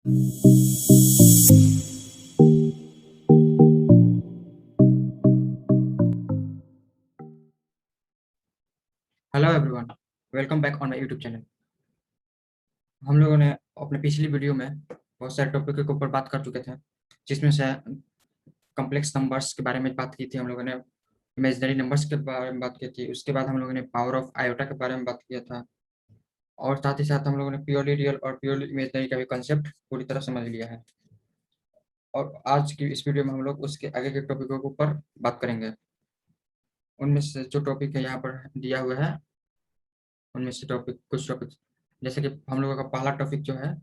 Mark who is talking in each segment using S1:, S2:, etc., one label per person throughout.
S1: Hello everyone, welcome back on my YouTube channel. हम लोगों ने अपने पिछली वीडियो में बहुत सारे टॉपिक के ऊपर बात कर चुके थे, जिसमें से कॉम्प्लेक्स नंबर्स के बारे में बात की थी। हम लोगों ने इमेजिनरी नंबर्स के बारे में बात की थी। उसके बाद हम लोगों ने पावर ऑफ आयोटा के बारे में बात किया था, और साथ ही साथ हम लोगों ने प्योरली रियल और प्योरली इमेजिनरी का भी कंसेप्ट पूरी तरह समझ लिया है। और आज की इस वीडियो में हम लोग उसके आगे के टॉपिकों के ऊपर बात करेंगे। उनमें से जो टॉपिक है यहाँ पर दिया हुआ है, उनमें से कुछ टॉपिक, जैसे कि हम लोगों का पहला टॉपिक जो है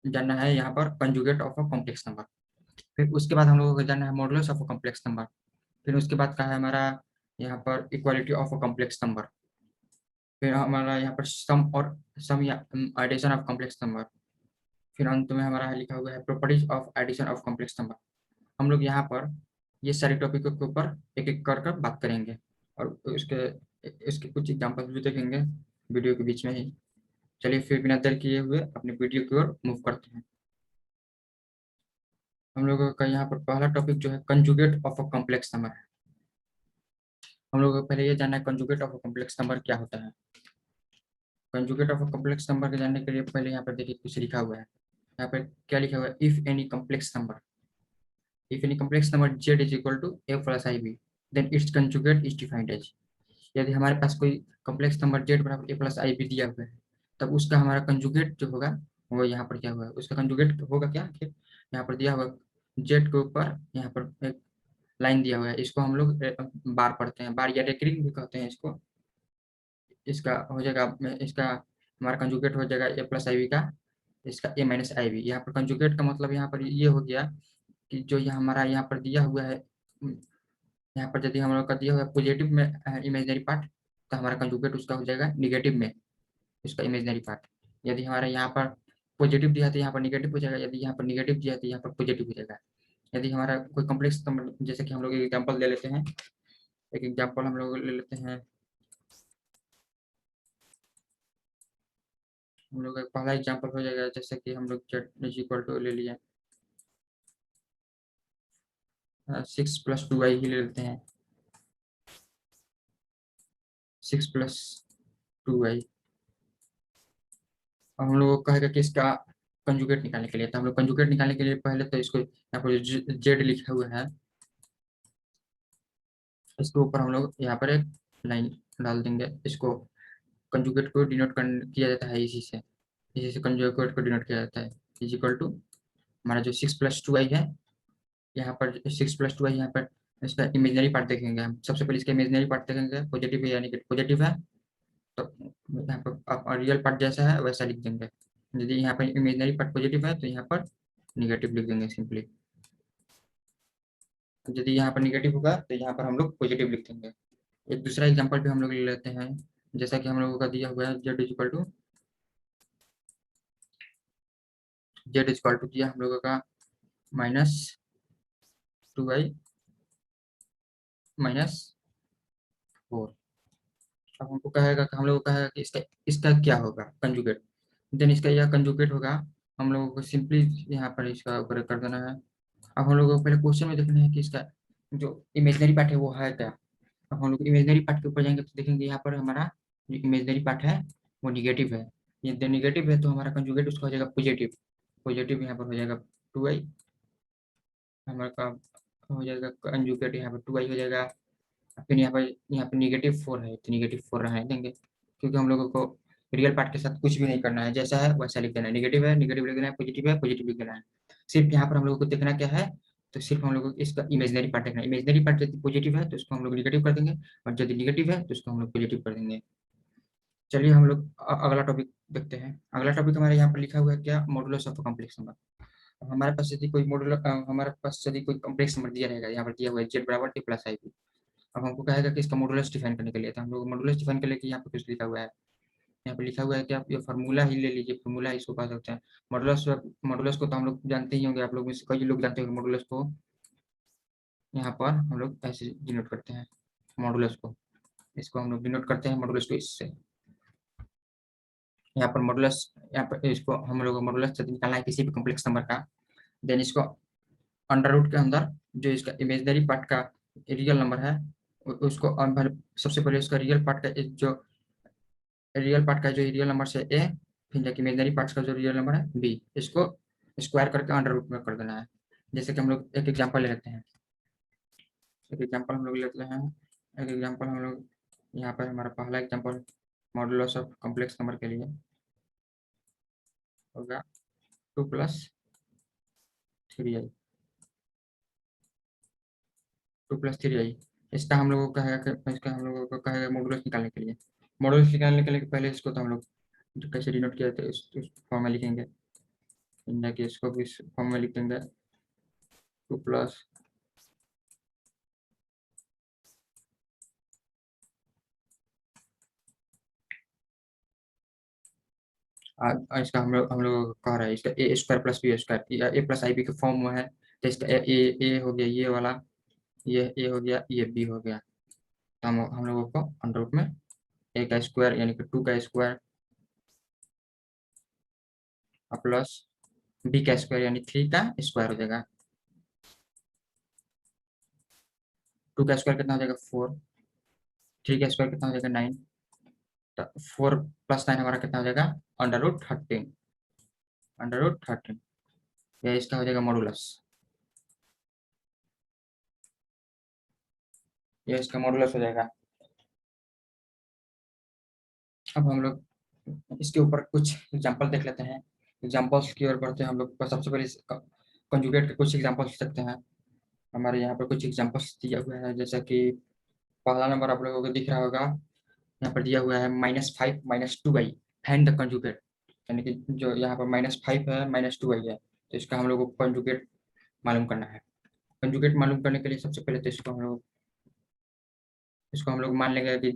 S1: जानना है यहाँ पर conjugate of a complex number. फिर उसके बाद हम लोगों को जानना है modulus of a complex number. फिर उसके बाद का है हमारा यहाँ पर equality of a complex number. फिर हमारा यहाँ पर सम या एडिशन ऑफ कॉम्प्लेक्स नंबर। फिर अंत में हमारा लिखा हुआ है properties of addition of complex number. हम लोग यहाँ पर ये सारे टॉपिकों के ऊपर एक एक कर कर बात करेंगे, और उसके इसके कुछ एग्जाम्पल्स भी देखेंगे वीडियो के बीच में ही। चलिए फिर बिना देर किए हुए अपने वीडियो की ओर मूव करते हैं। हम लोगों का यहाँ पर पहला टॉपिक जो है conjugate of a complex number है। हम लोगों को पहले ये जानना है conjugate of a complex number क्या होता है। Conjugate of a complex number के जानने के लिए पहले यहाँ पर देखिए कुछ लिखा हुआ है। यहाँ पर क्या लिखा हुआ है, if any complex number z is equal to a plus i b, then its conjugate is defined as. यदि हमारे पास कोई कॉम्प्लेक्स नंबर z बराबर a प्लस आई बी दिया हुआ है, तब उसका हमारा कंजुगेट जो होगा वो यहाँ पर क्या हुआ है, उसका कंजुगेट होगा क्या कि यहाँ पर दिया हुआ z के ऊपर यहाँ पर एक लाइन दिया हुआ है, इसको हम लोग बार पढ़ते हैं, बार या रेकरिंग भी कहते हैं इसको। इसका हो जाएगा, इसका हमारा कंजुगेट हो जाएगा ए प्लस आई बी का, इसका ए माइनस आई बी। यहाँ पर कंजुगेट का मतलब यहाँ पर ये हो गया कि जो ये हमारा यहाँ पर दिया हुआ है, यहाँ पर यदि हम लोग का दिया हुआ है पॉजिटिव में इमेजनरी पार्ट, तो हमारा कंजुगेट उसका हो जाएगा निगेटिव में उसका इमेजनरी पार्ट। यदि हमारा यहाँ पर पॉजिटिव दिया तो यहाँ पर निगेटिव हो जाएगा, यदि यहाँ पर निगेटिव दिया तो यहाँ पर पॉजिटिव हो जाएगा। यदि हमारा कोई कॉम्प्लेक्स नंबर, जैसे कि हम लोग एक एग्जाम्पल ले लेते हैं, एक एग्जाम्पल हम लोग ले लेते हैं। हम लोग का पहला एग्जाम्पल हो जाएगा, जैसे कि हम लोग z इज इक्वल टू ले लिया 6 + 2i ही ले लेते हैं, 6 + 2i। अब हम लोग को कहेगा कि इसका कंजुगेट निकालने के लिए, तो हम लोग कंजुगेट निकालने के लिए पहले तो इसको यहाँ पर जेड लिखा हुआ है, इसके ऊपर हम लोग यहाँ पर एक लाइन डाल देंगे। इसको कंजुगेट को डिनोट किया जाता है इसी से कंजुगेट को डिनोट किया जाता है। इज इक्वल टू हमारा जो 6 + 2i है, यहाँ पर 6 + 2i, यहाँ पर इसका इमेजनरी पार्ट देखेंगे। हम सबसे पहले इसका इमेजनरी पार्ट देखेंगे, पॉजिटिव है या नेगेटिव। पॉजिटिव है तो यहाँ पर आप रियल पार्ट जैसा है वैसा लिख देंगे। यदि यहाँ पर इमेजनरी पार्ट पॉजिटिव है तो यहाँ पर निगेटिव लिख देंगे सिंपली। यदि यहाँ पर निगेटिव होगा तो यहाँ पर हम लोग पॉजिटिव लिख देंगे। एक दूसरा एग्जांपल भी हम लोग ले लेते हैं, जैसा कि हम लोगों का दिया हुआ है z इक्वल टू दिया हम लोगों का -2i -4। अब हमको कहेगा कि हम लोगों को कहेगा कि इसका इसका क्या होगा कंजुगेट, देन इसका यह कंजुगेट होगा। हम लोगों को सिंपली यहाँ पर इसका ऊपर कर देना है। अब हम लोगों को पहले क्वेश्चन में देखना है कि इसका जो इमेजनरी पार्ट है वो है क्या। अब हम लोग इमेजनरी पार्ट के ऊपर जाएंगे तो देखेंगे यहाँ पर हमारा जो इमेजनरी पार्ट है वो निगेटिव है। ये निगेटिव है तो हमारा कंजुगेट उसका हो जाएगा पॉजिटिव। पॉजिटिव यहाँ पर हो जाएगा 2i, हमारा का हो जाएगा कंजुगेट यहाँ पर 2i हो जाएगा। फिर यहाँ पर -4 है तो -4 रहने देंगे, क्योंकि हम लोगों को रियल पार्ट के साथ कुछ भी नहीं करना है, जैसा है वैसा लिख देना है। निगेटिव है निगेटिव लिख देना है, पॉजिटिव है पॉजिटिव लिख देना है। सिर्फ यहाँ पर हम लोगों को देखना क्या है, तो सिर्फ हम लोगों को इसका इमेजनरी पार्ट देखना है। इमेजनरी पार्ट यदि पॉजिटिव है तो उसको हम लोग निगेटिव कर देंगे, और यदि निगेटिव है तो उसको हम लोग पॉजिटिव कर देंगे। चलिए हम लोग अगला टॉपिक देखते हैं। अगला टॉपिक हमारे यहाँ पर लिखा हुआ है क्या, मॉडुलस ऑफ कॉम्प्लेक्स नंबर। हमारे पास यदि कोई हमारे पास यदि कोई कॉम्प्लेक्स नंबर दिया रहेगा, यहाँ पर दिया हुआ है z बराबर a प्लस आई बी। अब हमको कहेगा कि इसका मॉडुलस डिफाइन करने के लिए, तो हम लोग मॉडुलस डिफाइन के लिए कि यहाँ पर कुछ लिखा हुआ है। यहाँ पे लिखा हुआ है कि आप ये फार्मूला ही ले लीजिए, फार्मूला इसको पा सकते हैं। मॉडुलस मॉडुलस को तो हम लोग जानते ही होंगे, आप लोग में से कई लोग जानते होंगे मॉडुलस को। यहाँ पर हम लोग ऐसे डिनोट करते हैं मॉडुलस को, इसको हम लोग डिनोट करते हैं मॉडुलस को इससे। यहाँ पर मॉडुलस, यहाँ पर इसको हम लोग मॉडुलस निकालना है किसी भी कॉम्प्लेक्स नंबर का। देन इसको अंडर रूट के अंदर जो इसका इमेजनरी पार्ट का रियल नंबर है उसको सबसे पहले उसका रियल पार्ट का जो रियल पार्ट का जो रियल नंबर से ए, फिर जाके इमेजनरी पार्ट का जो रियल नंबर है बी, इसको स्क्वायर करके अंडर रूट में कर देना है। जैसे कि हम लोग एक एग्जांपल ले लेते हैं, एक एग्जांपल हम लोग लेते हैं, एक एग्जांपल हम लोग यहाँ पर हमारा पहला example modulus of complex number के लिए होगा 2+3i, 2+3i। इसका हम लोगों को कहेगा, इसका हम लोगों को कहेगा मॉडुलस निकालने के लिए। मॉडुलस निकालने के लिए पहले इसको तो हम लोग जो कैसे डिनोट किया था इस फॉर्म में लिखेंगे, इंडिया के इसको भी इस फॉर्म में लिख देंगे 2+, इसका हम लोग कह रहे हैं इसका ए स्क्वायर प्लस बी स्क्वायर या ए प्लस आई बी के फॉर्म में है। तो इसका ए हो गया ये वाला, ये ए हो गया, ये बी हो गया। तो हम लोगों को अंडर रूट में ए का स्क्वायर यानी कि 2 का स्क्वायर प्लस बी का स्क्वायर यानी 3 का स्क्वायर हो जाएगा। 2 का स्क्वायर कितना हो जाएगा 4, 3 का स्क्वायर कितना हो जाएगा 9, तो 4+9 हमारा कितना हो जाएगा अंडर रूट 13, अंडर रूट 13। ये इसका हो जाएगा मॉडुलस, ये इसका मॉडुलस हो जाएगा। अब हम लोग इसके ऊपर कुछ एग्जांपल देख लेते हैं। एग्जांपल्स की ओर बढ़ते हैं हम लोग। सबसे पहले कंजुगेट के कुछ एग्जांपल्स लिख सकते हैं। हमारे यहाँ पर कुछ एग्जांपल्स दिया हुआ है, जैसा कि पहला नंबर आप लोगों को दिख रहा होगा, यहाँ पर दिया हुआ है -5 -2i, फाइंड द कंजुगेट। यानी कि जो यहाँ पर -5 है -2i है, तो इसका हम लोग को कंजुगेट मालूम करना है। कंजुगेट मालूम करने के लिए सबसे पहले तो इसको हम लोग मान लेंगे कि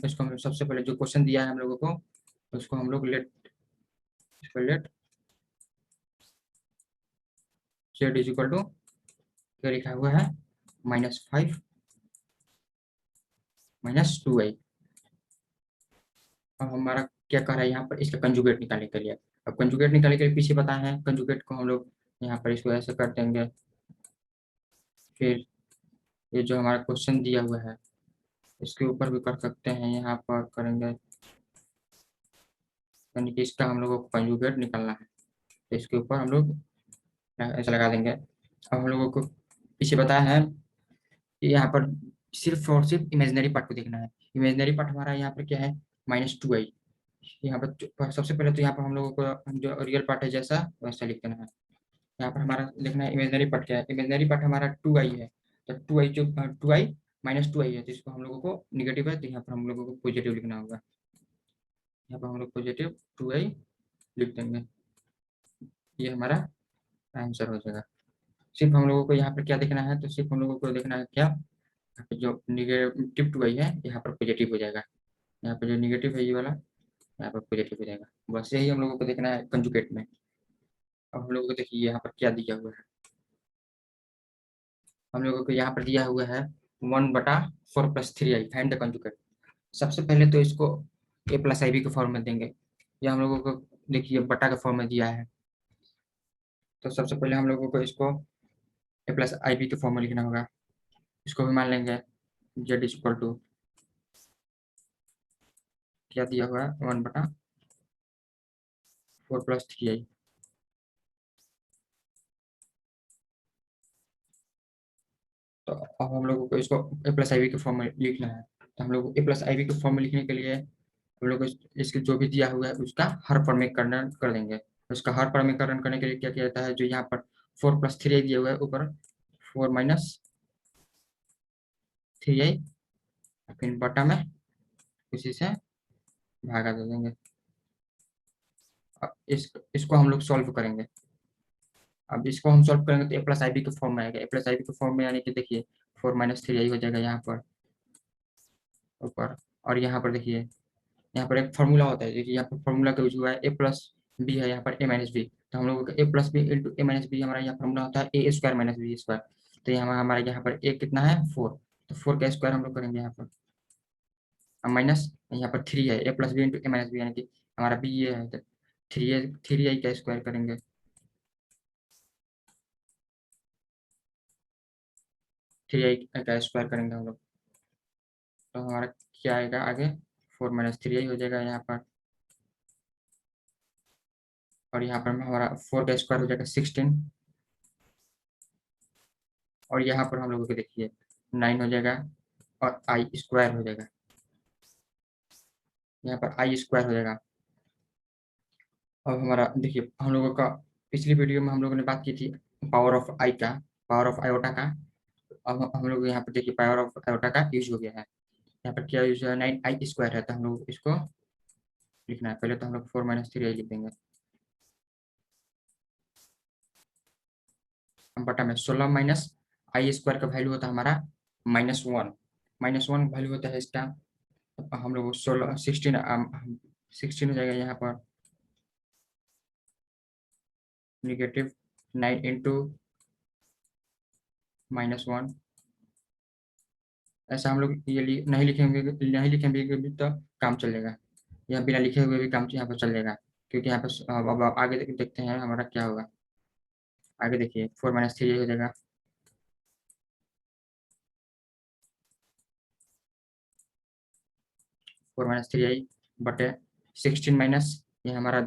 S1: इसको हम सबसे पहले जो क्वेश्चन दिया है हम लोगों को, उसको हम लोग लेट z इक्वल टू क्या लिखा हुआ है -5 -2i। अब हमारा क्या कर रहा है यहाँ पर इसका कंजुगेट निकालने के लिए। अब कंजुगेट निकालने के लिए पीछे पता है, कंजुगेट को हम लोग यहाँ पर इसको ऐसे कर देंगे। फिर ये जो हमारा क्वेश्चन दिया हुआ है इसके ऊपर भी कर सकते हैं, यहाँ पर करेंगे, यानी कि इसका हम लोगों को कंजुगेट निकालना है, तो इसके ऊपर हम लोग ऐसे लगा देंगे। अब हम लोगों को पीछे बताया है कि यहाँ पर सिर्फ और सिर्फ इमेजिनरी पार्ट को देखना है। इमेजिनरी पार्ट हमारा यहाँ पर क्या है -2i। यहाँ पर सबसे पहले तो यहाँ पर हम लोगों को जो रियल पार्ट है जैसा वैसा लिख देना है। यहाँ पर हमारा लिखना है इमेजिनरी पार्ट क्या है, इमेजिनरी पार्ट हमारा 2i है, तो 2i जो 2i -2i है, तो इसको हम लोगों को निगेटिव है तो यहाँ पर हम लोगों को पॉजिटिव लिखना होगा। यहाँ पर हम लोग पॉजिटिव 2i लिख देंगे, ये हमारा आंसर हो जाएगा। सिर्फ हम लोगों को यहाँ पर क्या देखना है, तो सिर्फ हम लोगों को देखना है क्या, यहाँ पे जो निगेटिव 2i है यहाँ पर पॉजिटिव हो जाएगा, यहाँ पर जो निगेटिव है ये वाला यहाँ पर पॉजिटिव हो जाएगा। बस यही हम लोगों को देखना है कंजुगेट में। अब हम लोगों को देखिए यहाँ पर क्या दिया हुआ है, हम लोगों को यहाँ पर दिया हुआ है 1/4+3i, फाइंड द कंजुगेट। सबसे पहले तो इसको a+ib के फॉर्म में देंगे, ये हम लोगों को देखिए बटा के फॉर्म में दिया है, तो सबसे पहले हम लोगों को इसको a+ib के फॉर्म में लिखना होगा। इसको भी मान लेंगे z इक्वल टू क्या दिया हुआ है 1/4+3i। तो अब हम लोगों को इसको a+ib के फॉर्म में लिखना है, तो हम लोग a+ib के फॉर्म में लिखने के लिए हम लोग इसके जो भी दिया हुआ है उसका हर परमीकरण कर देंगे। उसका हर परमीकरण करने के लिए क्या किया जाता है, जो यहाँ पर 4+3i दिया हुआ है ऊपर 4-3i, फिर बटा में उसी से भागा दे देंगे। अब इसको हम लोग सॉल्व करेंगे। अब इसको हम सॉल्व करेंगे तो a+ib के फॉर्म में आएगा, a+ib के फॉर्म में यानी कि देखिए 4-3i हो जाएगा यहाँ पर ऊपर। और यहाँ पर देखिए यहाँ पर एक फॉर्मूला होता है, देखिए यहाँ पर फॉर्मूला का यूज हुआ है a+b है, यहाँ पर a-b, तो हम लोगों का a+b इंटू a-b हमारा यहाँ फॉर्मूला होता है a² - b²। तो यहाँ हमारे यहाँ पर a कितना है 4, तो 4 का स्क्वायर हम लोग करेंगे यहाँ पर, माइनस यहाँ पर 3 है a+b इंटू a-b यानी कि हमारा बी ये है, तो थ्री आई का स्क्वायर करेंगे, थ्री आई का स्क्वायर करेंगे हम लोग, तो हमारा क्या आएगा आगे, 4 - 3i हो जाएगा यहाँ पर, और यहाँ पर हमारा 4 का स्क्वायर हो जाएगा 16, और यहाँ पर हम लोगों को देखिए 9 हो जाएगा, और आई स्क्वायर हो जाएगा, यहाँ पर आई स्क्वायर हो जाएगा। अब हमारा देखिए हम लोगों का पिछली वीडियो में हम लोगों ने बात की थी पावर ऑफ आई का, पावर ऑफ आयोटा का। अब हम लोग यहाँ पर देखिए पावर ऑफ आयोटा का यूज हो गया है, यहाँ पर क्या यूज है, 9i² है, तो हम लोग इसको लिखना है, पहले तो हम लोग 4 - 3i लिख देंगे, हम बटा में 16 माइनस आई स्क्वायर का वैल्यू होता है हमारा -1, -1 वैल्यू होता है इसका, तो हम लोग 16 हो जाएगा यहाँ पर, -9 इंटू -1, ऐसा हम लोग ये नहीं लिखेंगे भी तो काम चलेगा, यहाँ बिना लिखे हुए भी काम यहाँ पर चलेगा, क्योंकि यहाँ पर अब आगे देखते हैं हमारा क्या होगा, आगे देखिए 4 - 3 हो जाएगा, 4 - 3i बटे 16 माइनस ये हमारा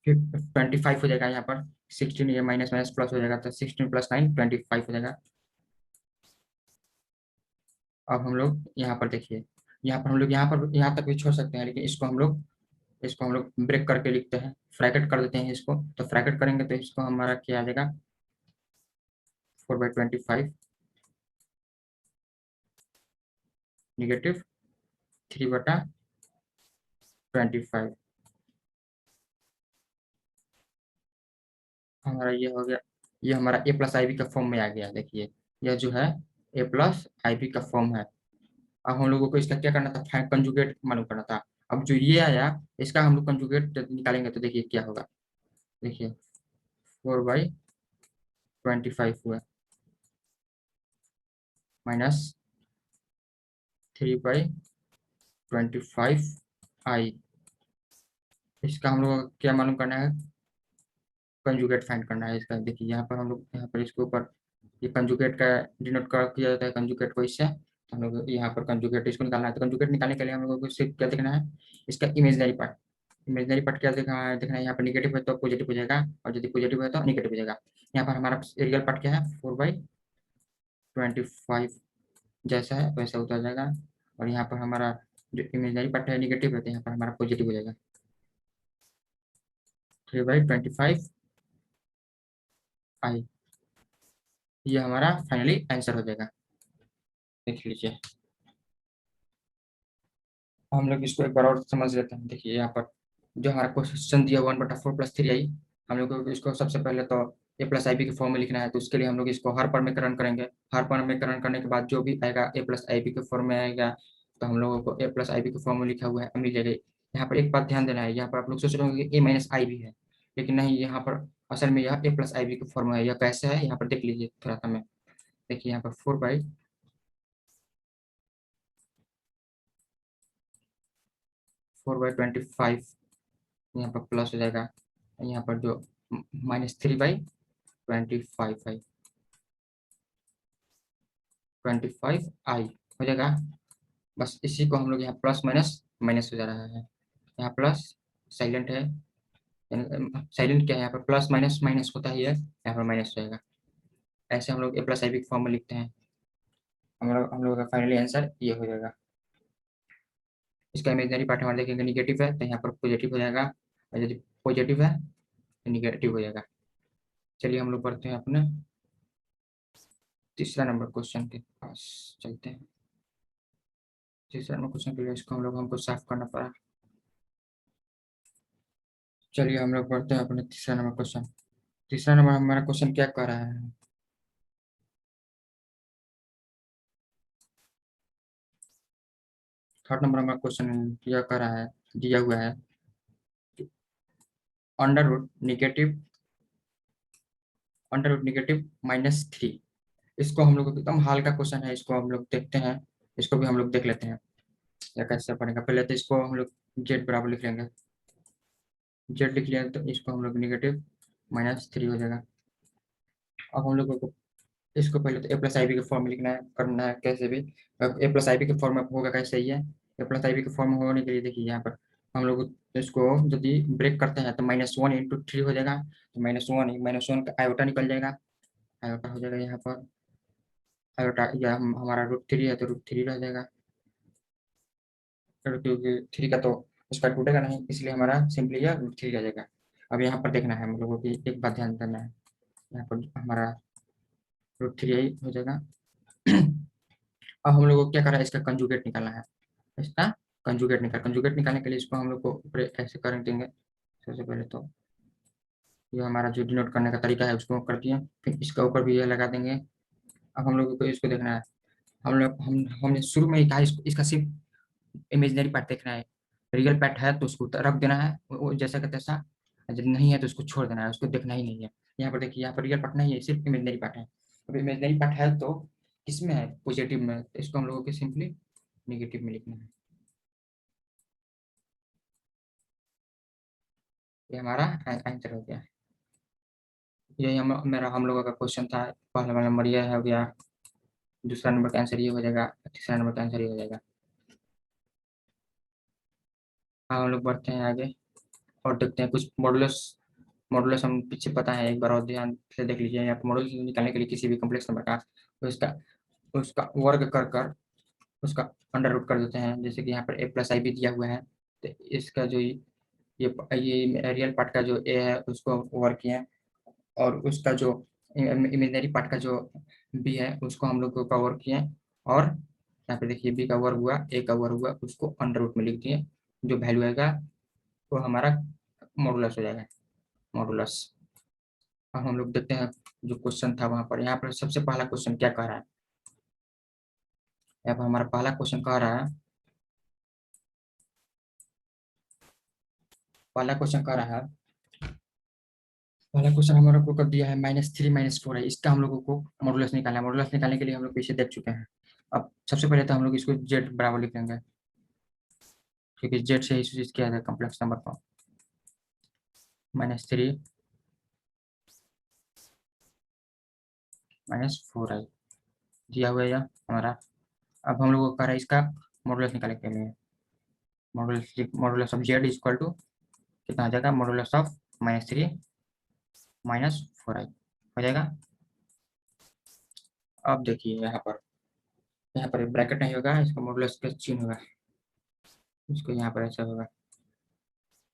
S1: 25 हो जाएगा, यहाँ पर 16 ये माइनस माइनस प्लस हो जाएगा, तो 16 + 9 25 हो जाएगा। अब हम लोग यहाँ पर देखिए, यहाँ पर हम लोग यहाँ तक भी छोड़ सकते हैं, लेकिन इसको हम लोग ब्रेक करके लिखते हैं, फ्रैकेट कर देते हैं इसको, तो फ्रैकेट करेंगे तो इसको हमारा क्या आ जाएगा, 4/25 निगेटिव 3/25, हमारा ये हो गया, ये हमारा a+ib का फॉर्म में आ गया, देखिए यह जो है a+ib का फॉर्म है। अब हम लोगों को इसका क्या करना था, कंजुगेट मालूम करना था। अब जो ये आया इसका हम लोग कंजुगेट निकालेंगे, तो देखिए क्या होगा, देखिए 4/25 हुआ माइनस 3/25i, इसका हम लोग को क्या मालूम करना है, कंजुगेट फाइंड करना है इसका। देखिए यहाँ पर हम लोग यहाँ पर इसके ऊपर ये कंजुगेट का डिनोट कर किया जाता है, कंजुगेट को इससे, तो हम लोग यहाँ पर कंजुगेट इसको निकालना है, तो कंजुगेट निकालने के लिए हम लोगों को सिर्फ क्या देखना है, इसका इमेजनरी पार्ट, इमेजनरी पार्ट क्या देखना है, यहाँ पर निगेटिव है तो पॉजिटिव हो जाएगा, और यदि पॉजिटिव है तो निगेटिव हो जाएगा। यहाँ पर हमारा रियल पार्ट क्या है, 4/25 जैसा है वैसा उतर जाएगा, और यहाँ पर हमारा जो इमेजनरी पार्ट है निगेटिव है, तो यहाँ पर हमारा पॉजिटिव हो जाएगा, 3/25i, ये हमारा फाइनली आंसर हो जाएगा। देख लीजिए, हम लोग इसको एक बार और समझ लेते हैं। देखिए यहाँ पर जो हमारा क्वेश्चन दिया 1/4 + 3i, हम लोग को इसको सबसे पहले तो a+ib के फॉर्म में लिखना है, तो उसके लिए हम लोग इसको हर परमीकरण करेंगे, हर परमीकरण करने के बाद जो भी आएगा a+ib के फॉर्म में आएगा, तो हम लोगों को a+ib के फॉर्म में लिखा हुआ है मिल जाएगा। यहाँ पर एक बात ध्यान देना है, यहाँ पर आप लोग सोच रहे होंगे कि a - i भी है, लेकिन नहीं, यहाँ पर असल में यह a+ib के फॉर्म में है। यह कैसे है यहाँ पर देख लीजिए थोड़ा सा में, देखिए यहाँ पर 4/25 यहाँ पर प्लस हो जाएगा, यहाँ पर जो -3/25 है, 25i हो जाएगा। बस इसी को हम लोग यहाँ प्लस माइनस माइनस हो जा रहा है, यहाँ प्लस साइलेंट है, साइलेंट क्या है, यहाँ पर प्लस माइनस माइनस होता ही है, यहाँ पर माइनस हो जाएगा। ऐसे हम लोग a+ib फॉर्म में लिखते हैं, हम लोग का फाइनली आंसर ये हो जाएगा। इसका इमेजनरी पार्ट हमारे देखेंगे निगेटिव है, तो यहाँ पर पॉजिटिव हो जाएगा, और यदि पॉजिटिव है तो निगेटिव हो जाएगा। चलिए हम लोग पढ़ते हैं अपने तीसरा नंबर क्वेश्चन के पास चलते हैं। तीसरा नंबर क्वेश्चन के लिए इसको हमको साफ करना पड़ा। चलिए हम लोग पढ़ते हैं अपने तीसरा नंबर क्वेश्चन। तीसरा नंबर हमारा क्वेश्चन क्या कह रहा है, थर्ड नंबर हमारा क्वेश्चन क्या कह रहा है, दिया हुआ है अंडर रूट -3। इसको हम लोग एकदम हल्का क्वेश्चन है, इसको हम लोग देखते हैं, इसको भी हम लोग देख लेते हैं या कैसे पढ़ेगा। पहले तो इसको हम लोग जेड बराबर लिख लेंगे, जेड लिख लिया तो इसको हम लोग -3 हो जाएगा। अब हम लोगों को इसको पहले तो ए प्लस आई बी के फॉर्म में लिखना है, करना है कैसे भी। अब ए प्लस आई बी के फॉर्म में होगा कैसे ही है, ए प्लस आई बी के फॉर्म में होने के लिए देखिए यहाँ पर हम लोग इसको यदि ब्रेक करते हैं तो -1 × 3 हो जाएगा। तो -1 का आयोटा निकल जाएगा, आयोटा हो जाएगा यहाँ पर आयोटा, या हमारा √3 है तो √3 रह जाएगा, क्योंकि 3 का तो स्क्वायर टूटेगा नहीं, इसलिए हमारा सिंपली यह √3 रह जाएगा। अब यहाँ पर देखना है हम लोगों की एक बात ध्यान देना है, यहाँ पर हमारा √3 हो जाएगा। अब हम लोग को क्या करना है, इसका कंजुगेट निकालना है, इसका कंजुगेट निकालने के लिए इसको हम लोग को ऊपर ऐसे कर देंगे। सबसे पहले तो ये हमारा जो डिनोट करने का तरीका है उसको कर दिए, फिर इसका ऊपर भी ये लगा देंगे। अब हम लोग को इसको देखना है, हम लोग हमने शुरू में ही कहा इसका सिर्फ इमेजिनरी पार्ट देखना है, रियल पार्ट है तो उसको रख देना है वो जैसा का तैसा, जब नहीं है तो उसको छोड़ देना है, उसको देखना ही नहीं है। यहाँ पर देखिए, यहाँ पर रियल पार्ट नहीं है, सिर्फ इमेजिनरी पार्ट है। अब इमेजिनरी पार्ट है तो किसमें है, पॉजिटिव में, तो इसको हम लोगों को सिंपली नेगेटिव में लिखना है। ये हमारा आंसर हो गया। यही हम लोगों का क्वेश्चन था। पहला वाला नंबर ये हो गया, दूसरा नंबर का आंसर ये हो जाएगा, तीसरा नंबर का आंसर ये हो जाएगा। हाँ, हम लोग बढ़ते हैं आगे और देखते हैं कुछ मॉडुलस। मॉडुलस हम पीछे पता है, एक बार और ध्यान से देख लीजिए। यहाँ पर मॉडुलस निकालने के लिए किसी भी कम्प्लेक्स नंबर का तो उसका उसका वर्ग कर कर उसका अंडर रूट कर देते हैं। जैसे कि यहाँ पर ए प्लस आई भी दिया हुआ है, तो इसका जो ये रियल पार्ट का जो ए है उसको वर्ग किया, और उसका जो इमेजिनरी पार्ट का जो बी है उसको हम लोग का वर्ग किए, और यहाँ पे देखिए बी का वर्ग हुआ, ए का वर्ग हुआ, उसको अंडर रूट में लिख दिए। जो वैल्यू आएगा वो हमारा मॉडुलस हो जाएगा, मॉडुलस। अब हम लोग देखते हैं जो क्वेश्चन था वहां पर। यहाँ पर सबसे पहला क्वेश्चन क्या कह रहा है, यहाँ पर हमारा पहला क्वेश्चन कह रहा है, पहला क्वेश्चन कह रहा है पहला क्वेश्चन हमारे को कर दिया है -3 -4 है, इसका हम लोगों को मॉडुलस निकालना है। मॉडुलस निकालने के लिए हम लोग पीछे देख चुके हैं। अब सबसे पहले तो हम लोग इसको जेड बराबर लिख देंगे, क्योंकि जेड से ही सूचित किया जाए कॉम्प्लेक्स नंबर को। -3 -4 है दिया हुआ है यह हमारा। अब हम लोग को कर रहा है इसका मॉडुलस निकालने के लिए, modulus of z equal to कितना आ जाएगा, मॉडुलस ऑफ -3 -4 हो जाएगा। अब देखिए यहाँ पर ब्रैकेट नहीं होगा, इसका मॉडुलस का चिन्ह होगा, इसको यहाँ पर ऐसा होगा।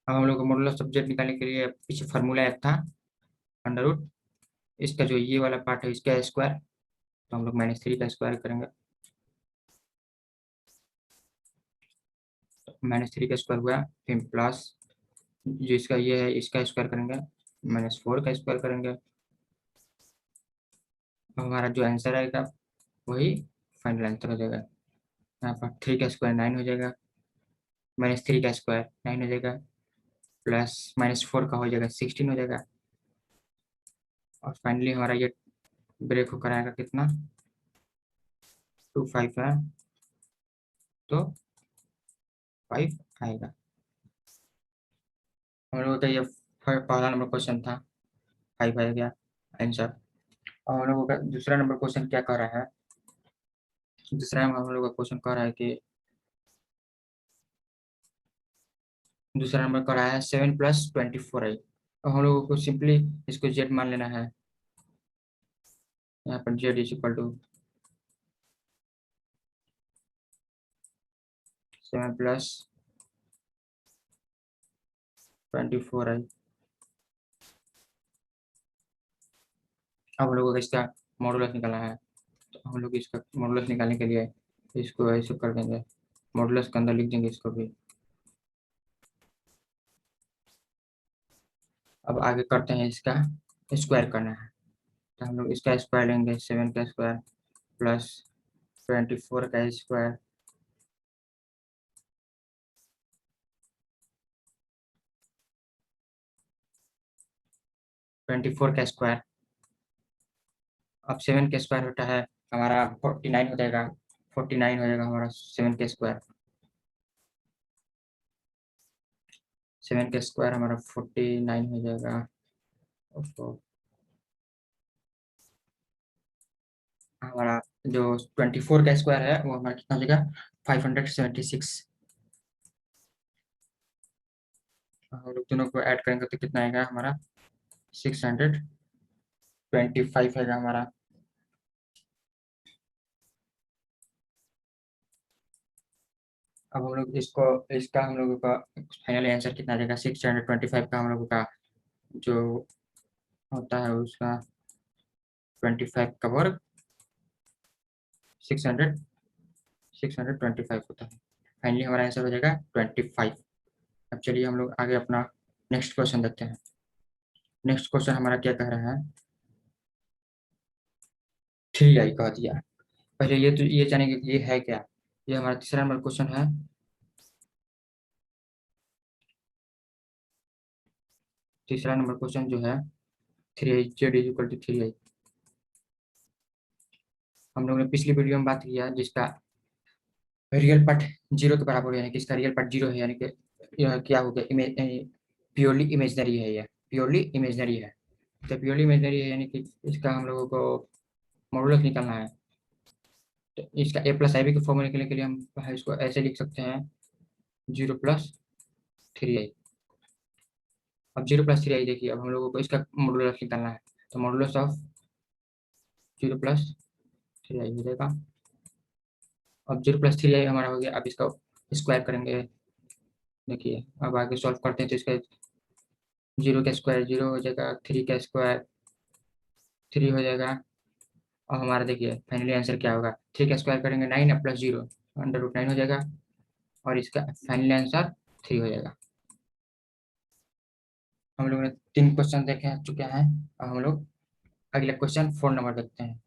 S1: अब हम लोग को मॉडुलस सब्जेक्ट निकालने के लिए पीछे फार्मूला एक था, अंडर रूट, इसका जो ये वाला पार्ट है इसका स्क्वायर, तो हम लोग -3 का स्क्वायर करेंगे, -3 का स्क्वायर हुआ, फिर प्लस जो इसका ये है इसका स्क्वायर करेंगे, -4 का स्क्वायर करेंगे। अब हमारा जो आंसर आएगा वही फाइनल आंसर हो जाएगा। यहाँ पर 3 का स्क्वायर 9 हो जाएगा, -3 का स्क्वायर 9 हो जाएगा, प्लस -4 का हो जाएगा 16 हो जाएगा, और फाइनली हमारा ये ब्रेक होकर आएगा कितना, 2 5 है तो 5 आएगा। हम लोगों का ये पहला नंबर क्वेश्चन था, 5 आ गया आंसर। और हम लोगों का दूसरा नंबर क्वेश्चन क्या कह रहा है, दूसरा हम लोगों का क्वेश्चन कह रहा है कि दूसरा नंबर कह रहा है 7 + 24 है। तो हम लोगों को सिंपली इसको जेड मान लेना है, यहाँ पर जेड इक्वल टू 7 + 24 है। अब हम लोगों को इसका मॉडुलस निकालना है, तो हम लोग इसका मॉडुलस निकालने के लिए इसको ऐसे कर देंगे, मॉडुलस के अंदर लिख देंगे इसको भी। अब आगे करते हैं, इसका स्क्वायर करना है, तो हम लोग इसका स्क्वायर लेंगे, 7 का स्क्वायर प्लस 24 का स्क्वायर, अब 7 का स्क्वायर होता है हमारा 49 हो जाएगा, 49 हो जाएगा हमारा 7 का स्क्वायर। 7 का स्क्वायर हमारा 49 हो जाएगा। उसको हमारा जो 24 का स्क्वायर है वो हमारा कितना हो जाएगा 576। हम लोग दोनों को ऐड करेंगे तो कितना आएगा हमारा 625 आएगा हमारा। अब हम लोग इसको इसका हम लोगों का फाइनल आंसर कितना आ जाएगा 625 का हम लोगों का जो होता है उसका 25 का वर्ग 600 625 होता है। फाइनली हमारा आंसर हो जाएगा 25। अब चलिए हम लोग आगे अपना नेक्स्ट क्वेश्चन देखते हैं। नेक्स्ट क्वेश्चन हमारा क्या कह रहा है 3i कह दिया। पहले ये तो ये जानेंगे कि ये है क्या। ये हमारा तीसरा नंबर क्वेश्चन है। तीसरा नंबर क्वेश्चन जो है 3i Z is equal to 3i। हम लोग ने पिछली वीडियो में बात किया जिसका रियल पार्ट जीरो के बराबर है, यानी कि इसका रियल पार्ट जीरो है, यानी कि यह क्या हो गया प्योरली इमेजनरी है। यह प्योरली इमेजनरी है। तो प्योरली इमेजनरी है यानी कि इसका हम लोगों को मॉडुलस निकालना है। तो इसका ए प्लस आई बी के फॉर्मूला निकलने के लिए हम इसको ऐसे लिख सकते हैं 0 + 3i। अब 0 + 3i देखिए, अब हम लोगों को इसका मॉडुलस निकालना है। तो मॉडुलस ऑफ 0 + 3i हो जाएगा। अब 0 + 3i हमारा हो गया। अब इसका स्क्वायर करेंगे। देखिए अब आगे सॉल्व करते हैं तो इसका 0 का स्क्वायर 0 हो जाएगा, 3 का स्क्वायर 3 हो जाएगा। और हमारा देखिए फाइनली आंसर क्या होगा 3 का स्क्वायर करेंगे 9 + 0 √9 हो जाएगा। और इसका फाइनल आंसर 3 हो जाएगा। हम लोग ने 3 क्वेश्चन देखे चुके हैं। अब हम लोग अगला क्वेश्चन 4 नंबर देखते हैं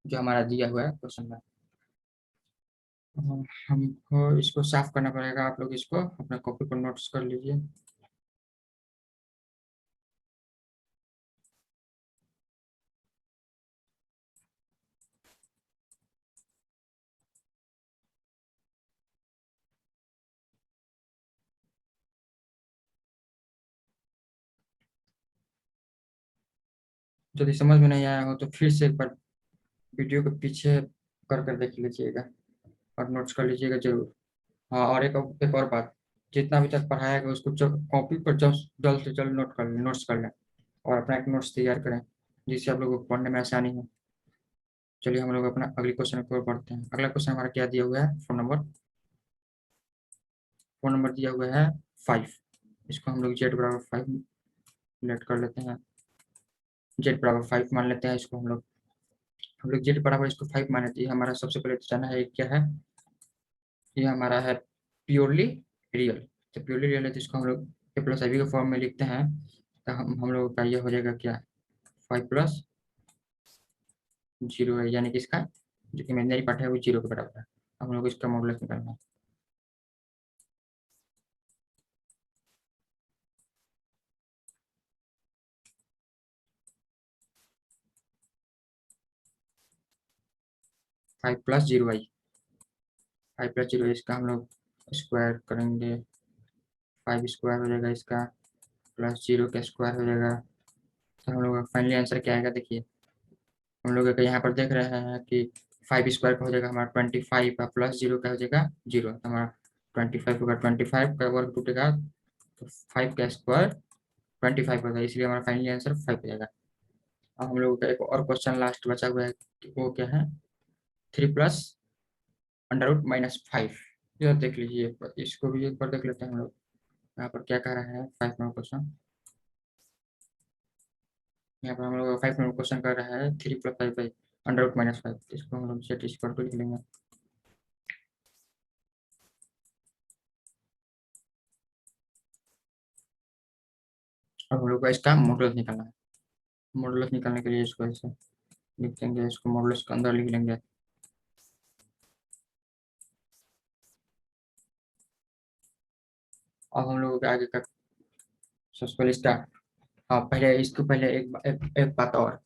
S1: जो हमारा दिया हुआ है क्वेश्चन में। हमको इसको साफ करना पड़ेगा। आप लोग इसको अपना कॉपी पर नोट्स कर लीजिए। यदि समझ में नहीं आया हो तो फिर से एक बार वीडियो को पीछे कर कर देख लीजिएगा और नोट्स कर लीजिएगा जरूर। हाँ, और एक और बात, जितना अभी तक पढ़ाया गया उसको कॉपी पर जल्द से जल्द नोट्स कर लें और अपना एक नोट्स तैयार करें जिससे आप लोगों को पढ़ने में आसानी हो। चलिए हम लोग अपना अगले क्वेश्चन की ओर बढ़ते हैं। अगला क्वेश्चन हमारा क्या दिया हुआ है 4 नंबर दिया हुआ है 5। इसको हम लोग z = 5 लेट कर लेते हैं। z = 5 मान लेते हैं इसको। हम लोग z इसको 5 मान लेते हैं। हमारा सबसे पहले तो जाना है क्या है, ये हमारा है प्योरली रियल। तो प्योरली रियल है तो इसको हम लोग ए प्लस आई बी के फॉर्म में लिखते हैं। तो हम लोग का ये हो जाएगा क्या 5 + 0 है, यानी कि इसका जो इमेजनरी पार्ट है वो 0 के बराबर है। हम लोग इसका मॉडुलस निकालना है। 5 + 0i। 5 + 0 इसका हम लोग स्क्वायर करेंगे। 5 स्क्वायर हो जाएगा इसका प्लस 0 का स्क्वायर हो जाएगा। तो हम लोग का फाइनली आंसर क्या आएगा देखिए। हम लोग का यहाँ पर देख रहे हैं कि 5 स्क्वायर का हो जाएगा हमारा 25 का प्लस 0 का हो जाएगा 0। तो हमारा 25 होगा, 25 का वर्ग टूटेगा तो 5 का स्क्वायर 25 होगा, इसलिए हमारा फाइनली आंसर 5 हो जाएगा। अब हम लोगों का एक और क्वेश्चन लास्ट बचा हुआ है कि वो क्या है 3 + √-5। यह देख लीजिए एक बार, इसको भी एक बार देख लेते हैं हम लोग। यहाँ पर क्या कह रहा है 5 नंबर क्वेश्चन। यहाँ पर हम लोग 5 नंबर क्वेश्चन कर रहा है 3 + 5 √-5। इसको हम लोग सेट इक्वल टू लिख लेंगे। अब हम लोग का इसका मॉडुलस निकालना है। मॉडुलस निकालने के लिए इसको ऐसे लिख देंगे, इसको मॉडुलस के अंदर लिख लेंगे। अब हम लोगों के आगे का सबसे पहले इसका, हाँ पहले इसको पहले एक बात और।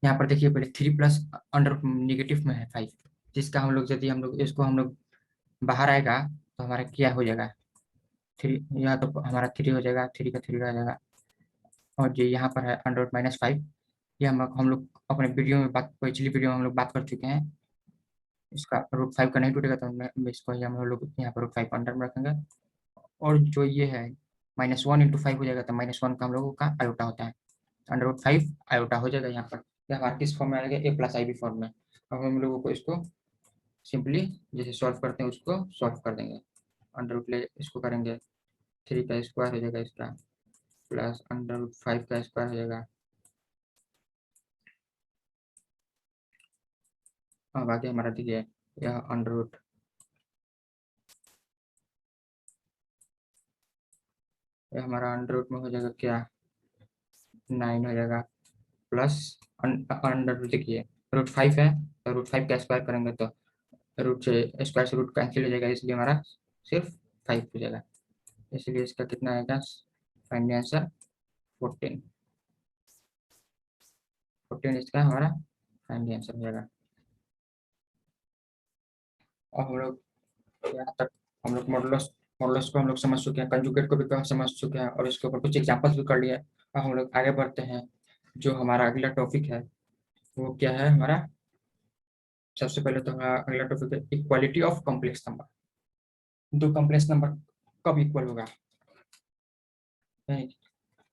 S1: यहाँ पर देखिए पहले 3 + नेगेटिव में है 5, जिसका हम लोग यदि हम लोग इसको हम लोग बाहर आएगा तो हमारा क्या हो जाएगा 3 यहाँ तो हमारा 3 हो जाएगा, 3 का 3 रह जाएगा। और जो यहाँ पर है अंडर रूट -5, ये हम लोग अपने वीडियो में बात, पिछली वीडियो में हम लोग बात कर चुके हैं। इसका √5 का नहीं टूटेगा, तो इसको हम लोग यहाँ पर √5 अंडर में रखेंगे। और जो ये है -1 × 5 हो जाएगा, तो -1 का हम लोगों का आयोटा होता है, √5 आयोटा हो जाएगा यहाँ पर। यह हमारे किस फॉर्म में आएगा, a+ib फॉर्म में। अब हम लोगों को इसको सिंपली जैसे सॉल्व करते हैं उसको सॉल्व कर देंगे। अंडर रूट ले इसको करेंगे, 3 का स्क्वायर हो जाएगा इसका, प्लस √5 का स्क्वायर हो जाएगा। अब आगे हमारा देखिए, यह अंडर रूट हमारा अंडर रूट में हो जाएगा क्या, 9 हो जाएगा, प्लस अंडर रूट देखिए √5 है, तो √5 का स्क्वायर करेंगे तो रूट से स्क्वायर से रूट कैंसिल हो जाएगा, इसलिए हमारा सिर्फ 5 हो जाएगा। इसलिए इसका कितना आएगा, फाइनल आंसर 14। 14 इसका हमारा फाइनल आंसर हो जाएगा। और हम लोग यहाँ तक हम लोग मॉडुलस मॉडुलस को हम लोग समझ चुके हैं, कंजुगेट को भी समझ चुके हैं, और इसके ऊपर कुछ एग्जांपल्स भी कर लिए। और हम लोग आगे बढ़ते हैं, जो हमारा अगला टॉपिक है वो क्या है हमारा। सबसे पहले तो हमारा अगला टॉपिक है इक्वालिटी ऑफ कॉम्प्लेक्स नंबर। दो कॉम्प्लेक्स नंबर कब इक्वल होगा।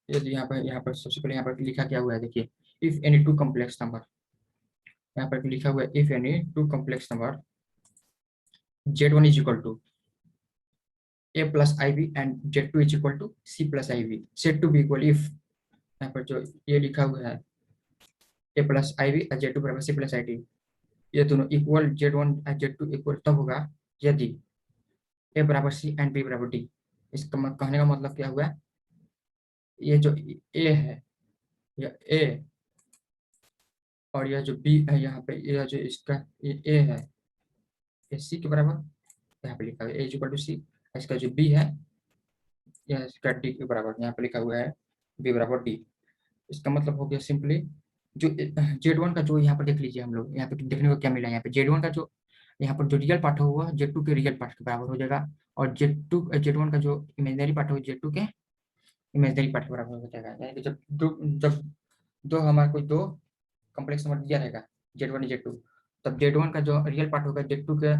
S1: यदि यहाँ पर सबसे पहले यहाँ पर लिखा क्या हुआ है, देखिए, if any two complex number, यहाँ पर लिखा हुआ है if any two complex number z1 is equal to a+ib and z2 is equal to c+ib, set to be equal if, यहाँ पर जो ये लिखा हुआ है a+ib और z2 बराबर c+id, ये दोनों इक्वल, z1 और z2 इक्वल तब होगा यदि a बराबर c एंड b बराबर d। इसका कहने का मतलब क्या हुआ, ये जो a है, यह a, और यह जो b है यहाँ पे, यह जो इसका ये a है, ये c के बराबर यहाँ पे लिखा हुआ है a is equal to c। इसका जो b है, यह इसका d के बराबर यहाँ पे लिखा हुआ है b बराबर d। इसका मतलब हो गया सिंपली, जो z1 का जो यहाँ पर देख लीजिए, हम लोग यहाँ पे देखने को क्या मिला, यहाँ पे z1 का जो यहाँ पर जो रियल पार्ट होगा z2 के रियल पार्ट के बराबर हो जाएगा, और z1 का जो इमेजिनरी पार्ट होगा z2 के इमेजिनरी पार्ट के बराबर हो जाएगा। यानी कि जब दो हमारे कोई दो कॉम्प्लेक्स नंबर दिया रहेगा z1 z2, तब z1 का जो रियल पार्ट होगा z2 के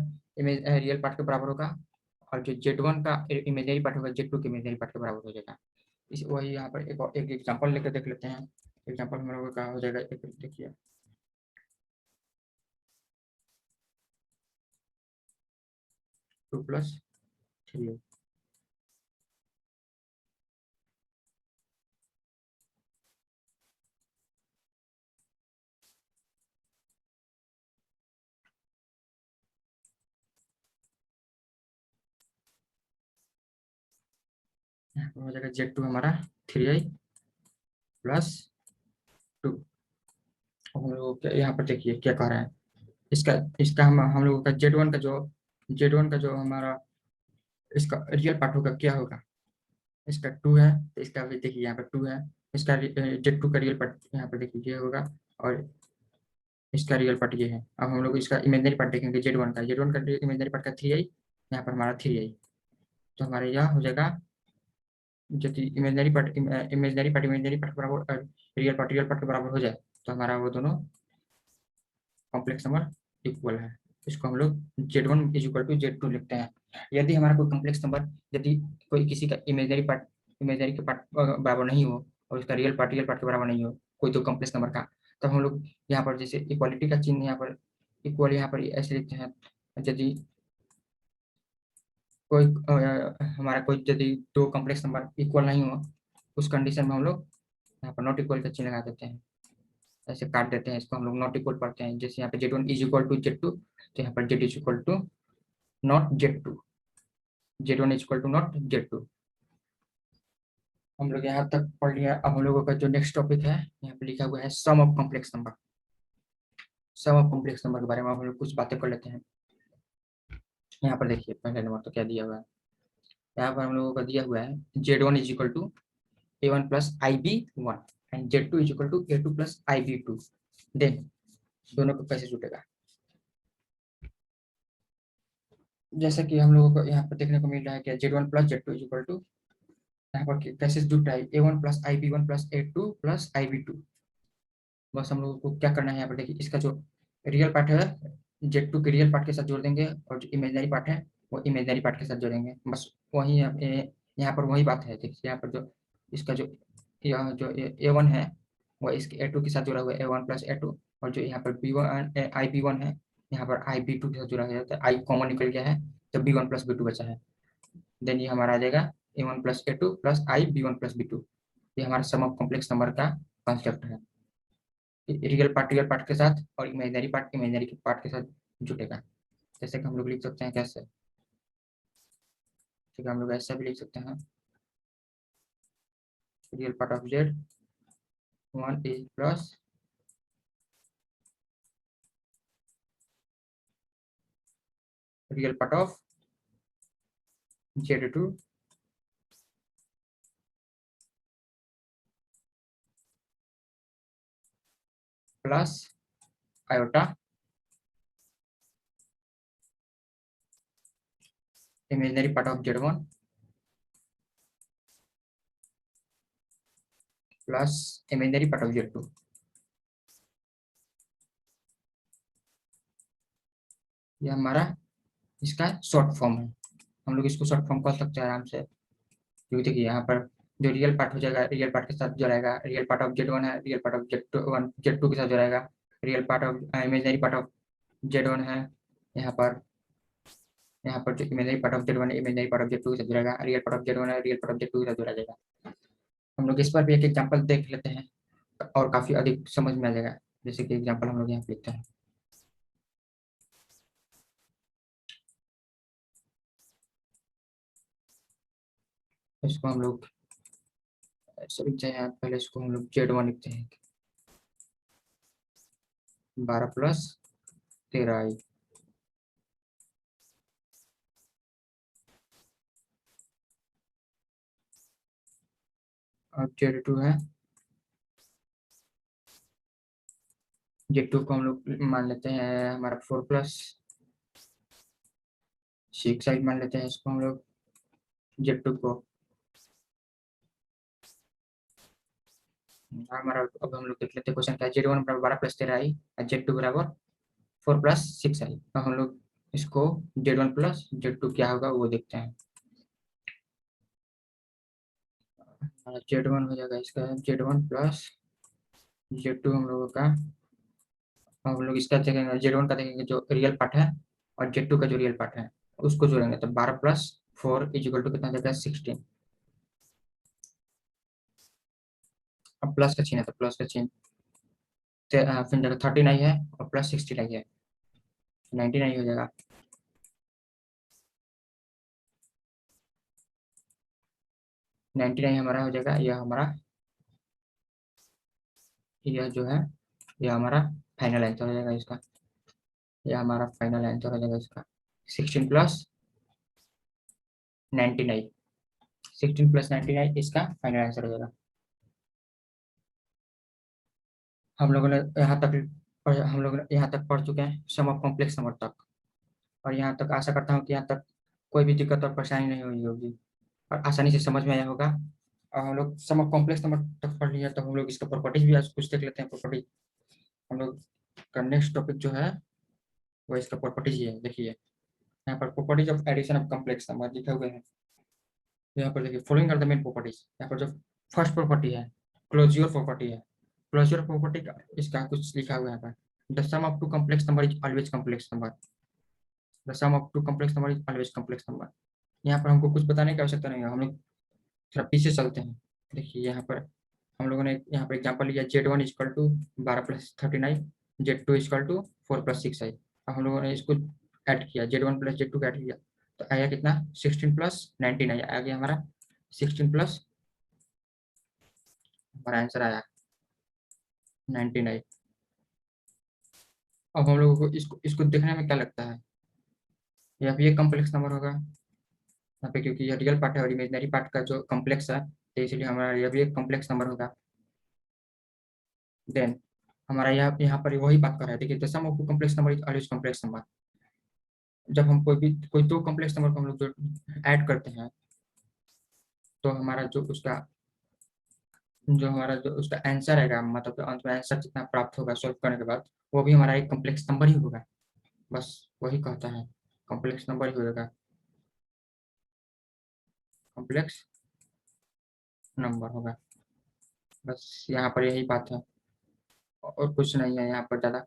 S1: रियल पार्ट के बराबर होगा, और जो z1 का इमेजिनरी पार्ट होगा z2 के इमेजिनरी पार्ट के बराबर हो जाएगा। इस वही यहाँ पर एक एग्जांपल लेकर देख लेते हैं। एग्जांपल हम लोगों का हो जाएगा, एक देखिए, 2+3। यहाँ पर हो जाएगा z2 हमारा 3i+2। हम लोग यहाँ पर देखिए क्या कह रहे हैं, इसका इसका हम लोगों का z1 का जो हमारा इसका रियल पार्ट होगा क्या होगा, इसका 2 है, तो इसका भी देखिए यहाँ पर 2 है, इसका z2 का रियल पार्ट यहाँ पर देखिए ये होगा, और इसका रियल पार्ट ये है। अब हम लोग इसका इमेजिनरी पार्ट देखेंगे z1 का इमेजिनरी पार्ट का 3i, यहाँ पर हमारा 3i, तो हमारे यह हो जाएगा, यदि इमेजिनरी पार्ट बराबर रियल पार्ट के बराबर हो जाए, तो हमारा वो दोनों कॉम्प्लेक्स नंबर इक्वल है। इसको हम लोग z1 is equal to z2 लिखते हैं। यदि हमारा कोई कॉम्प्लेक्स नंबर, यदि कोई किसी का इमेजिनरी के पार्ट बराबर नहीं हो, और उसका रियल पार्ट के बराबर नहीं हो, कोई दो कॉम्प्लेक्स नंबर का, तब हम लोग यहाँ पर जैसे इक्वालिटी का चिन्ह यहाँ पर इक्वल यहाँ पर ऐसे लिखते हैं। यदि कोई हमारा कोई यदि दो कॉम्प्लेक्स नंबर इक्वल नहीं हो, उस कंडीशन में हम लोग यहाँ पर नॉट इक्वल का चिन्ह लगा देते हैं, ऐसे काट देते हैं, इसको हम लोग नॉट इक्वल पढ़ते हैं। जैसे यहाँ पे z1 is equal to z2, तो यहाँ पर z is equal to not z2, z1 is equal to not z2। हम लोग यहाँ तक पढ़ लिया। अब हम लोगों का जो नेक्स्ट टॉपिक है, यहाँ पे लिखा हुआ है sum of complex number. Sum of complex number के बारे में हम लोग कुछ बातें कर लेते हैं। यहाँ पर देखिए पहले नंबर तो क्या दिया हुआ है, यहाँ पर हम लोगों का दिया हुआ है z1 is equal to a1+ib1 and z2 is equal to a2+ib2। Then दोनों को कैसे जुटेगा, जैसे कि हम लोगों को यहाँ पर देखने को मिल रहा है कि Z1 plus Z2 is equal to, यहाँ पर कैसे जुड़ रहा है A1 plus IB1 plus A2 plus IB2। बस हम लोगों को क्या करना है यहाँ पर, देखिए इसका जो रियल पार्ट है Z2 के रियल पार्ट के साथ जोड़ देंगे, और जो इमेजनरी पार्ट है वो इमेजनरी पार्ट के साथ जोड़ेंगे। बस वही यहाँ पर वही बात है। देखिए यहाँ पर जो इसका जो यह जो A1 है वो इसके A2 के साथ जुड़ा हुआ है, A1 प्लस A2। और जो यहाँ पर B1 IB1 है, यहाँ पर IB2 के साथ जुड़ा है, तो I कॉमन निकल गया है, तो B1 प्लस B2 बचा है। देन ये हमारा आ जाएगा A1 plus A2 plus IB1 plus B2। ये हमारा सम ऑफ कॉम्प्लेक्स नंबर का कॉन्सेप्ट है। रियल पार्ट के साथ और इमेजनरी के पार्ट के साथ जुटेगा। जैसे कि हम लोग लिख सकते हैं कैसे, ठीक है, हम लोग ऐसा भी लिख सकते हैं, real part of Z1 is plus real part of Z2 plus iota imaginary part of Z1 plus imaginary part of Z2। ये हमारा इसका शॉर्ट फॉर्म है। हम लोग इसको शॉर्ट फॉर्म कर सकते हैं आराम से, क्योंकि देखिए यहाँ पर जो रियल पार्ट हो जाएगा रियल पार्ट के साथ जोड़ाएगा, रियल पार्ट ऑफ Z1 है रियल पार्ट ऑफ Z2 के साथ जोड़ाएगा, real part of imaginary part of Z1 है, यहाँ पर जो इमेजनरी पार्ट ऑफ Z1 है इमेजनरी पार्ट ऑफ Z2 के साथ जुड़ेगा, रियल पार्ट ऑफ Z1 है रियल पार्ट ऑफ Z2 के साथ जोड़ा जाएगा। हम लोग इस पर भी एक एग्जांपल देख लेते हैं और काफी अधिक समझ में आ जाएगा। जैसे कि एग्जांपल हम लोग यहाँ पे लिखते हैं, इसको हम लोग ऐसे लिखते हैं, पहले इसको हम लोग Z1 लिखते हैं, 12 + 13i, और Z2 है, Z2 को हम लोग मान लेते हैं हमारा 4 + 6i मान लेते हैं इसको हम लोग Z2 को। हमारा अब हम लोग देख लेते हैं क्वेश्चन क्या है, Z1 बराबर 12 + 13i और Z2 बराबर 4 + 6i। तो हम लोग इसको Z1 प्लस Z2 क्या होगा वो देखते हैं। Z1 हो जाएगा इसका Z1 प्लस Z2 हम लोग इसका देखेंगे, Z1 का देखेंगे जो रियल पार्ट है और Z2 का जो रियल पार्ट है उसको जोड़ेंगे, तो 12 + 4 इज इक्वल टू कितना हो जाएगा 16। अब प्लस का चिन्ह है तो प्लस का चिन्ह फिर जगह 39 है और प्लस 69 है, 99 हो जाएगा। 99 हमारा हो जाएगा, यह जो है यह हमारा फाइनल आंसर हो जाएगा इसका, यह हमारा फाइनल आंसर हो जाएगा इसका 16 + 99, 16 + 99 इसका फाइनल आंसर हो जाएगा। हम लोग यहाँ तक पढ़ चुके हैं सम ऑफ कॉम्प्लेक्स नंबर तक, और यहाँ तक आशा करता हूँ कि यहाँ तक कोई भी दिक्कत और परेशानी नहीं हुई होगी और आसानी से समझ में आया होगा। और हम लोग सम ऑफ कॉम्प्लेक्स नंबर तक पढ़ लिया, तो हम लोग इसका प्रॉपर्टीज भी आज कुछ देख लेते हैं। प्रॉपर्टी हम लोग का नेक्स्ट टॉपिक जो है वो इसका प्रॉपर्टीज ही है। देखिए यहाँ पर properties of addition of complex number लिखे हुए हैं। यहाँ पर देखिए following are the main properties. यहाँ पर जो फर्स्ट प्रॉपर्टी है क्लोज्योर प्रॉपर्टी है। क्लोज्योर प्रॉपर्टी का इसका कुछ लिखा हुआ है यहाँ पर, the sum of two complex number is always complex number, the sum of two complex number is always complex number. यहाँ पर हमको कुछ बताने की आवश्यकता नहीं है, हम लोग थोड़ा पीछे चलते हैं। देखिए यहाँ पर हम लोगों ने यहाँ पर एग्जाम्पल लिया Z1 equal to 12 + 39, Z2 equal to 4 + 6i। अब हम लोगों ने इसको ऐड किया, Z1 + Z2 का ऐड किया, तो आया कितना 16 + 19 आ गया हमारा 16 + हमारा आंसर आया 99। अब हम लोगों को इसको इसको देखने में क्या लगता है, यह भी एक कॉम्प्लेक्स नंबर होगा यहाँ पे, क्योंकि यह रियल पार्ट है और इमेजनरी पार्ट का जो कॉम्प्लेक्स है, तो इसलिए हमारा यह भी एक कॉम्प्लेक्स नंबर होगा। देन हमारा यहाँ यहाँ पर वही बात कर रहा है, देखिए the sum of two complex number is always complex number. जब हम कोई दो कॉम्प्लेक्स नंबर को हम लोग जो ऐड करते हैं, तो हमारा जो उसका आंसर आएगा, मतलब जो अंत में आंसर जितना प्राप्त होगा सॉल्व करने के बाद, वो भी हमारा एक कॉम्प्लेक्स नंबर ही होगा। बस वही कहता है, कॉम्प्लेक्स नंबर ही होगा, कॉम्प्लेक्स नंबर होगा। बस यहाँ पर यही बात है, और कुछ नहीं है यहाँ पर ज़्यादा।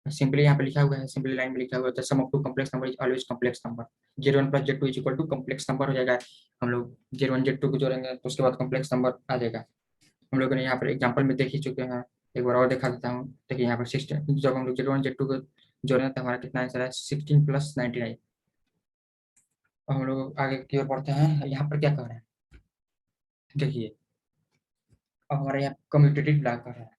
S1: सिंपली यहाँ पे लिखा हुआ है, सिंपली लाइन में लिखा हुआ है, sum of two complex number is always complex number. Z1 plus Z2 is equal to complex number हो जाएगा। हम लोग Z1 Z2 को जोड़ेंगे तो उसके बाद कॉम्प्लेक्स नंबर आ जाएगा। हम लोगों ने यहाँ पर एग्जाम्पल में देख ही चुके हैं, एक बार और दिखा देता हूँ। देखिए यहाँ पर 16, जब हम लोग Z1 Z2 को जोड़ें तो हमारा कितना आंसर है, 16 प्लस 99। और हम लोग आगे की ओर बढ़ते हैं, यहाँ पर क्या कह रहे हैं देखिए। अब हमारे यहाँ कम्यूटेटिव लॉ कर रहा है,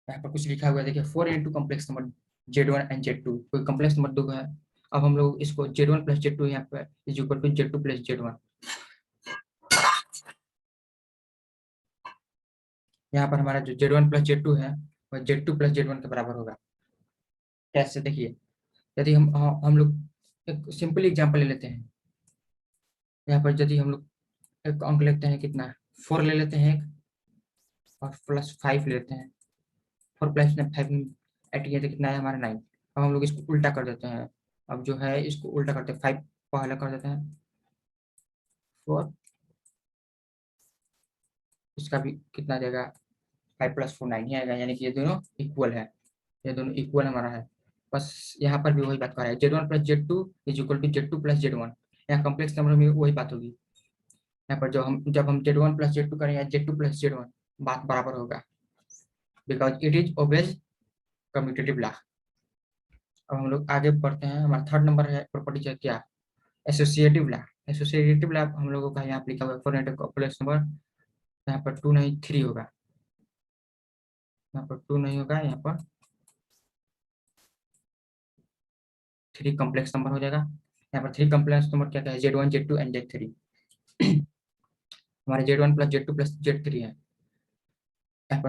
S1: यहाँ पर कुछ लिखा हुआ है, देखिए 4 into complex number Z1 and Z2, कोई कॉम्प्लेक्स नंबर दो है। अब हम लोग इसको Z1 प्लस Z2 यहाँ पर is equal to Z2 plus Z1। यहाँ पर हमारा जो Z1 प्लस Z2 है वह Z2 प्लस Z1 के बराबर होगा। कैसे देखिए, यदि हम लोग एक सिंपल एग्जांपल ले लेते हैं। यहाँ पर यदि हम लोग एक अंक लेते हैं, कितना 4 ले लेते हैं एक, और प्लस 5 लेते हैं। 4 प्लस 5 ऐड किया तो कितना है हमारा 9। अब हम लोग इसको उल्टा कर देते हैं। अब जो है इसको उल्टा करते हैं, 5 पहले कर देते हैं 4, इसका भी कितना देगा, 5 प्लस 4 9 ही आएगा, यानी कि ये दोनों इक्वल है, ये दोनों इक्वल हमारा है। बस यहाँ पर भी वही बात कर रहा है, Z1 plus Z2 is equal to Z2 plus Z1। यहाँ कॉम्प्लेक्स नंबर में वही बात होगी। यहाँ पर जब हम Z1 प्लस Z2 करें या Z2 प्लस Z1, बात बराबर होगा, because it is always commutative law. अब हम लोग आगे बढ़ते हैं, हमारा थर्ड नंबर है प्रॉपर्टी है क्या, एसोसिएटिव लॉ। एसोसिएटिव लॉ हम लोगों का यहाँ पर लिखा हुआ है, फॉर नेट कॉम्प्लेक्स नंबर, यहाँ पर 2 नहीं 3 होगा, यहाँ पर 2 नहीं होगा, यहाँ पर 3 कॉम्प्लेक्स नंबर हो जाएगा। यहाँ पर 3 कॉम्प्लेक्स नंबर क्या क्या है, Z1 Z2 एंड Z3। हमारे Z1 plus Z2 plus Z3 है। यहाँ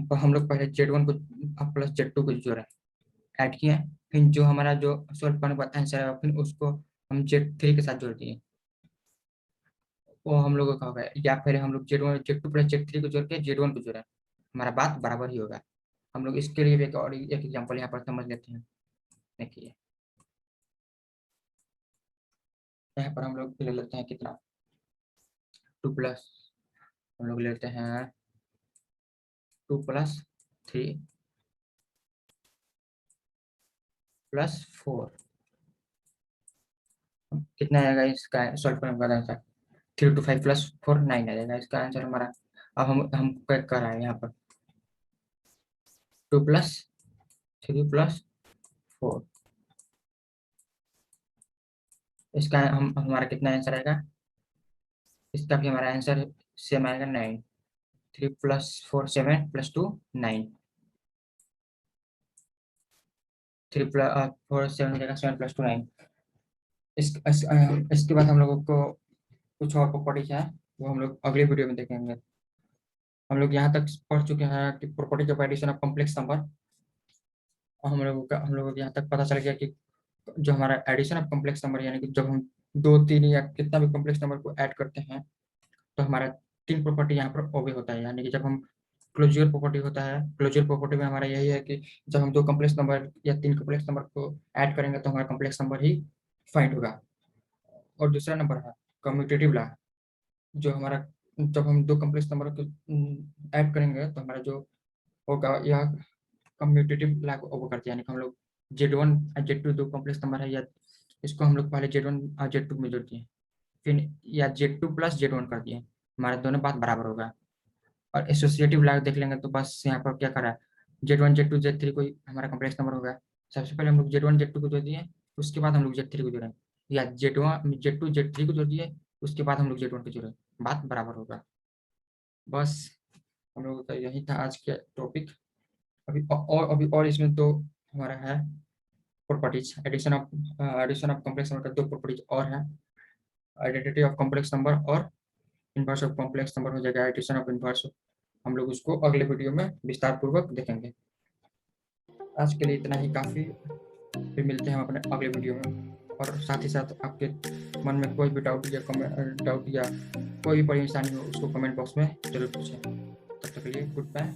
S1: पर हम लोग पहले Z1 को प्लस Z2 को जोड़े, ऐड किए, फिर जो हमारा जो सॉल्व करने के बाद आंसर है फिर उसको हम Z3 के साथ जोड़ दिए, वो हम लोगों का होगा। या फिर हम लोग Z1 Z2 प्लस Z3 को जोड़ के Z1 को जोड़े, हमारा बात बराबर ही होगा। हम लोग इसके लिए भी एक और एक एग्जाम्पल यहाँ पर समझ लेते हैं। देखिए यहाँ पर हम लोग ले लेते हैं कितना, 2 प्लस, हम लोग लेते हैं 2 प्लस 3 प्लस 4, कितना आएगा इसका सॉल्व करने के बाद आंसर, 3 to 5 प्लस 4 9 आ जाएगा इसका आंसर हमारा। अब हम क्या कर रहे हैं यहाँ पर, 2 प्लस 3 प्लस 4, इसका हम हमारा कितना आंसर आएगा, इसका भी हमारा आंसर सेम आएगा 9। 3 प्लस 4 7 प्लस 2 9, 3 प्लस 4 7 हो जाएगा, 7 प्लस 2 9। इसके बाद हम लोगों को कुछ और प्रॉपर्टीज है, वो हम लोग अगले वीडियो में देखेंगे। हम लोग यहाँ तक पढ़ चुके हैं कि properties of addition of complex number, और हम लोगों को यहाँ तक पता चल गया कि जो हमारा एडिशन ऑफ कॉम्प्लेक्स नंबर, यानी कि जब हम 2 3 या कितना भी कॉम्प्लेक्स नंबर को ऐड करते हैं तो हमारा 3 प्रॉपर्टी यहाँ पर ओबे होता है। यानी कि जब हम क्लोजर प्रॉपर्टी होता है, क्लोजर प्रॉपर्टी में हमारा यही है कि जब हम 2 कॉम्प्लेक्स नंबर या 3 कॉम्प्लेक्स नंबर को ऐड करेंगे तो हमारा कॉम्प्लेक्स नंबर ही फाइंड होगा। और दूसरा नंबर है कम्यूटेटिव लॉ, जो हमारा जब हम 2 कॉम्प्लेक्स नंबर को ऐड करेंगे तो हमारा जो होगा यह कम्यूटेटिव लॉ को ओवर करते हैं। यानी कि हम लोग Z1 और Z2 दो कॉम्प्लेक्स नंबर है, या इसको हम लोग पहले Z1 और Z2 में जोड़ दिए, फिर या Z2 प्लस Z1 कर दिए, हमारे दोनों बात बराबर होगा। और एसोसिएटिव लॉ देख लेंगे तो बस यहाँ पर क्या करा है, Z1 Z2 Z3 कोई हमारा कॉम्प्लेक्स नंबर होगा, सबसे पहले हम लोग Z1 Z2 को जोड़ दिए, उसके बाद हम लोग Z3 को जोड़ें, या Z1 Z2 Z3 को जोड़ दिए, उसके बाद हम लोग Z1 को जोड़ें, बात बराबर होगा। बस हम लोगों का यही था आज के टॉपिक। अभी और इसमें दो हमारा है properties, addition of complex number का 2 प्रॉपर्टीज और है, आइडेंटिटी ऑफ कॉम्प्लेक्स नंबर और इनवर्स ऑफ कॉम्प्लेक्स नंबर हो जाएगा एडिशन ऑफ इनवर्स। हम लोग उसको अगले वीडियो में विस्तार पूर्वक देखेंगे। आज के लिए इतना ही काफी, फिर मिलते हैं हम अपने अगले वीडियो में। और साथ ही साथ आपके मन में कोई भी डाउट या कोई भी परेशानी हो उसको कमेंट बॉक्स में जरूर पूछें। तब तक के लिए गुड बाय।